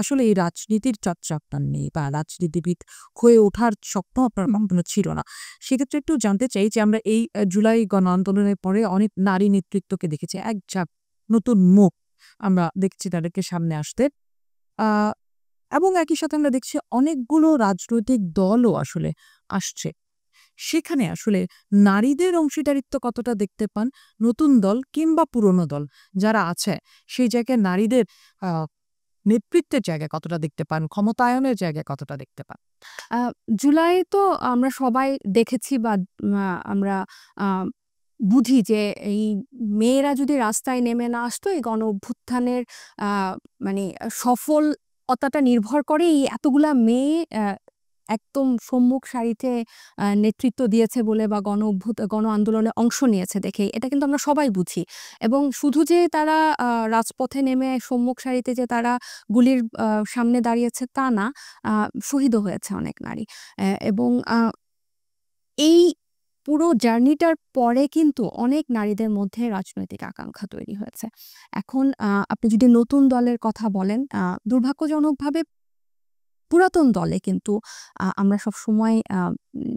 আসলে এই রাজনীতির চর্চা আপনার নেই বা রাজনীতিবিদ হয়ে ওঠার স্বপ্ন আপনার কখনো ছিল না। সেক্ষেত্রে একটু জানতে চাই যে আমরা এই জুলাই গণ আন্দোলনের পরে অনেক নারী নেতৃত্বকে দেখেছি। এক ঝাঁক নতুন মুখ আমরা দেখছি তাদেরকে সামনে আসতে। আ এবং একই সাথে আমরা দেখছি অনেকগুলো রাজনৈতিক দলও আসলে আসছে। সেখানে আসলে নারীদের অংশীদারিত্ব কতটা দেখতে পান? নতুন দল কিংবা পুরনো দল যারা আছে সেই জায়গায় নারীদের আ নেতৃত্বের জায়গায় কতটা দেখতে পান? ক্ষমতায়নের জায়গায় কতটা দেখতে পান? আ জুলাই তো আমরা সবাই দেখেছি বা আমরা আ বুঝি যে এই মেয়েরা যদি রাস্তায় নেমে না আসতো এই গণ অভ্যুত্থানের আ মানে সফলতাটা নির্ভর করে এই এতগুলা মেয়ে একদম সম্মুখ সারিতে নেতৃত্ব দিয়েছে বলে বা গণ আন্দোলনে অংশ নিয়েছে দেখে এটা কিন্তু আমরা সবাই বুঝি। এবং শুধু যে তারা রাজপথে নেমে সম্মুখ সারিতে যে তারা গুলির সামনে দাঁড়িয়েছে তা না, আ শহীদও হয়েছে অনেক নারী। এবং এই পুরো জার্নিটার পরে কিন্তু অনেক নারীদের মধ্যে রাজনৈতিক আকাঙ্ক্ষা তৈরি হয়েছে। এখন আপনি যদি নতুন দলের কথা বলেন, দুর্ভাগ্যজনকভাবে পুরাতন দলে কিন্তু আমরা সবসময়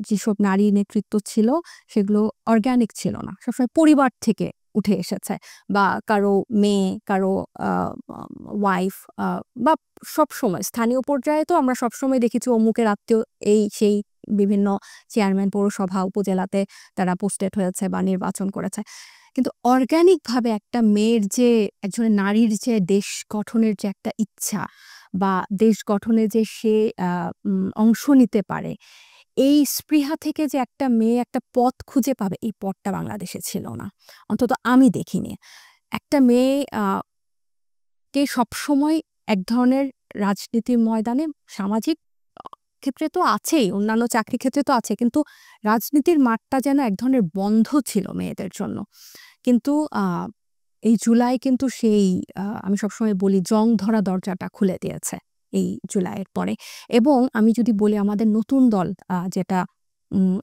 যেসব নারী নেতৃত্ব ছিল সেগুলো অর্গানিক ছিল না। সবসময় পরিবার থেকে উঠে এসেছে বা কারো মেয়ে, কারো আ ওয়াইফ বা সবসময় স্থানীয় পর্যায়ে তো আমরা সবসময় দেখেছি অমুকের আত্মীয় এই সেই বিভিন্ন চেয়ারম্যান পৌরসভা, উপজেলাতে তারা পোস্টেড হয়েছে বা নির্বাচন করেছে। কিন্তু অর্গানিকভাবে একটা মেয়ের যে একজন নারীর যে দেশ গঠনের যে একটা ইচ্ছা বা দেশ গঠনে যে সে আ অংশ নিতে পারে, এই স্পৃহা থেকে যে একটা মেয়ে একটা পথ খুঁজে পাবে, এই পথটা বাংলাদেশে ছিল না। অন্তত আমি দেখিনি। একটা মেয়ে কে সবসময় এক ধরনের রাজনীতির ময়দানে সামাজিক অ ক্ষেত্রে তো আছেই, অন্যান্য চাকরির ক্ষেত্রে তো আছে। কিন্তু রাজনীতির মাঠটা যেন এক ধরনের বন্ধ ছিল মেয়েদের জন্য। কিন্তু এই জুলাই কিন্তু সেই আমি সবসময় বলি জং ধরা দরজাটা খুলে দিয়েছে এই জুলাইয়ের পরে। এবং আমি যদি বলি আমাদের নতুন দল যেটা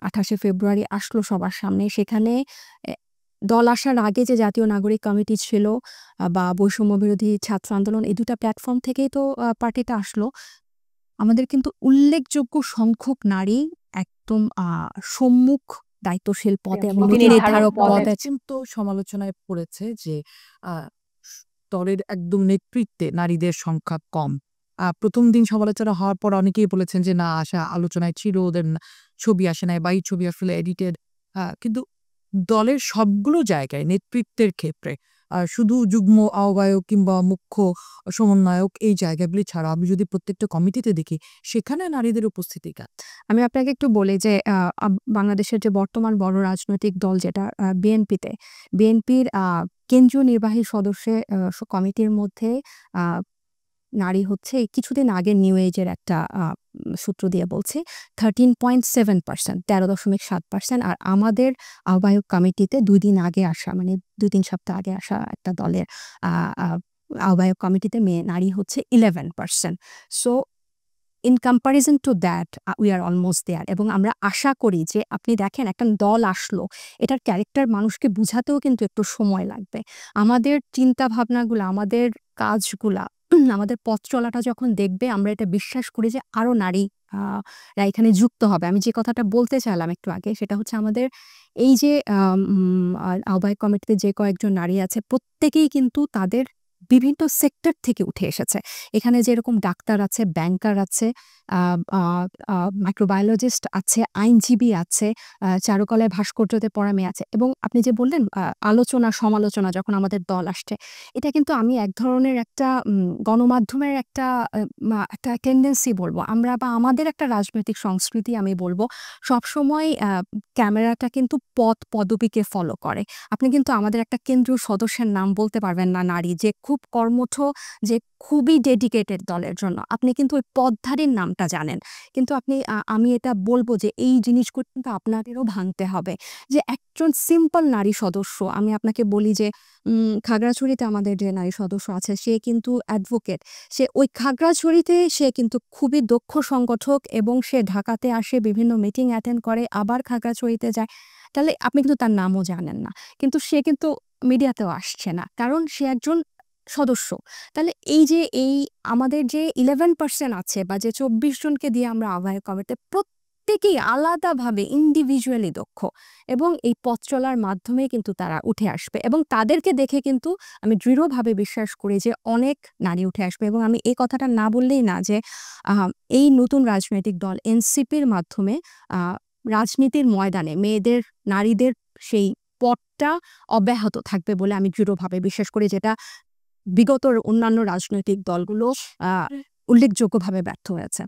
২৮শে ফেব্রুয়ারি আসলো সবার সামনে, সেখানে এ দল আসার আগে যে জাতীয় নাগরিক কমিটি ছিল বা বৈষম্য বিরোধী ছাত্র আন্দোলন, এই ২ টা প্ল্যাটফর্ম থেকেই তো পার্টিটা আসলো। আমাদের কিন্তু উল্লেখযোগ্য সংখ্যক নারী একদম সম্মুখ দায়িত্বশীল পদে এবং নীতি নির্ধারক পদে। কিন্তু সমালোচনায় পড়েছে যে আ স দলের একদম নেতৃত্বে নারীদের সংখ্যা কম। ১ম দিন সমালোচনা হওয়ার পর অনেকেই বলেছেন যে না আসা আলোচনায় ছিল ওদের ছবি আসে নাই বা এই ছবি আসলে এডিটেড। কিন্তু দলের সবগুলো জায়গায় নেতৃত্বের ক্ষেত্রে শুধু যুগ্ম আহ্বায়ক কিংবা মুখ্য সমন্বয়ক এই জায়গাগুলি ছাড়া আমি যদি প্রত্যেকটা কমিটিতে দেখি সেখানে নারীদের উপস্থিতি আমি আপনাকে একটু বলি যে আ আব বাংলাদেশের যে বর্তমান বড় রাজনৈতিক দল যেটা বিএনপিতে, বিএনপির কেন্দ্রীয় নির্বাহী সদস্যের কমিটির মধ্যে আ নারী হচ্ছে এই কিছুদিন আগে নিউ এজের একটা সূত্র দিয়ে বলছি 13.7%, 13.7%। আর আমাদের আহ্বায়ক কমিটিতে ২ দিন আগে আসা মানে ২-৩ সপ্তাহ আগে আসা একটা দলের আ আ আহ্বায়ক কমিটিতে নারী হচ্ছে 11%। So in comparison to that we are almost there. এবং আমরা আশা করি যে আপনি দেখেন একটা দল আসলো, এটার ক্যারেক্টার মানুষকে বুঝাতেও কিন্তু একটু সময় লাগবে। আমাদের চিন্তা ভাবনাগুলা, আমাদের কাজগুলা, আমাদের পথ চলাটা যখন দেখবে আমরা এটা বিশ্বাস করি যে আরো নারী রা এখানে যুক্ত হবে। আমি যে কথাটা বলতে চাইলাম একটু আগে সেটা হচ্ছে আমাদের এই যে আহ্বায়ক কমিটিতে যে কয়েকজন নারী আছে প্রত্যেকেই কিন্তু তাদের বিভিন্ন সেক্টর থেকে উঠে এসেছে। এখানে যেরকম ডাক্তার আছে, ব্যাংকার আছে, আ আ আ মাইক্রোবায়োলজিস্ট আছে, আইনজীবী আছে, চারুকলায় ভাস্কর্যতে পড়া মেয়ে আছে। এবং আপনি যে বললেন আলোচনা সমালোচনা যখন আমাদের দল আসছে, এটা কিন্তু আমি এক ধরনের একটা গণমাধ্যমের একটা টেনডেন্সি বলব। আমরা বা আমাদের একটা রাজনৈতিক সংস্কৃতি আমি বলব, সবসময় ক্যামেরাটা কিন্তু পদবীকে ফলো করে। আপনি কিন্তু আমাদের একটা কেন্দ্রীয় সদস্যের নাম বলতে পারবেন না নারী, যে খুব কর্মঠ, যে খুবই ডেডিকেটেড দলের জন্য। আপনি কিন্তু ওই পদধারীর নামটা জানেন। কিন্তু আমি এটা বলব যে এই জিনিসগুলো কিন্তু আপনাদেরও ভাঙতে হবে। যে একজন সিম্পল নারী সদস্য, আমি আপনাকে বলি যে খাগড়াছড়িতে আমাদের যে নারী সদস্য আছে সে কিন্তু অ্যাডভোকেট। সে ওই খাগড়াছড়িতে সে কিন্তু খুবই দক্ষ সংগঠক এবং সে ঢাকাতে আসে বিভিন্ন মিটিং অ্যাটেন্ড করে, আবার খাগড়াছড়িতে যায়। তাহলে আপনি কিন্তু তার নামও জানেন না। কিন্তু সে কিন্তু মিডিয়াতেও আসছে না। কারণ সে একজন সদস্য। তাহলে এই আমাদের যে 11% আছে বা যে 24 জনকে দিয়ে আমরা আহ্বায়ক কমিটিতে প্রত্যেকেই আলাদাভাবে ইন্ডিভিজুয়ালি দক্ষ এবং এই পথ চলার মাধ্যমে কিন্তু তারা উঠে আসবে এবং তাদেরকে দেখে কিন্তু আমি দৃঢ়ভাবে বিশ্বাস করি যে অনেক নারী উঠে আসবে এবং আমি এই কথাটা না বললেই না যে এই নতুন রাজনৈতিক দল এনসিপির মাধ্যমে রাজনীতির ময়দানে মেয়েদের নারীদের সেই পথটা অব্যাহত থাকবে বলে আমি দৃঢ়ভাবে বিশ্বাস করি, যেটা বিগত অন্যান্য রাজনৈতিক দলগুলো উল্লেখযোগ্যভাবে ব্যর্থ হয়েছে।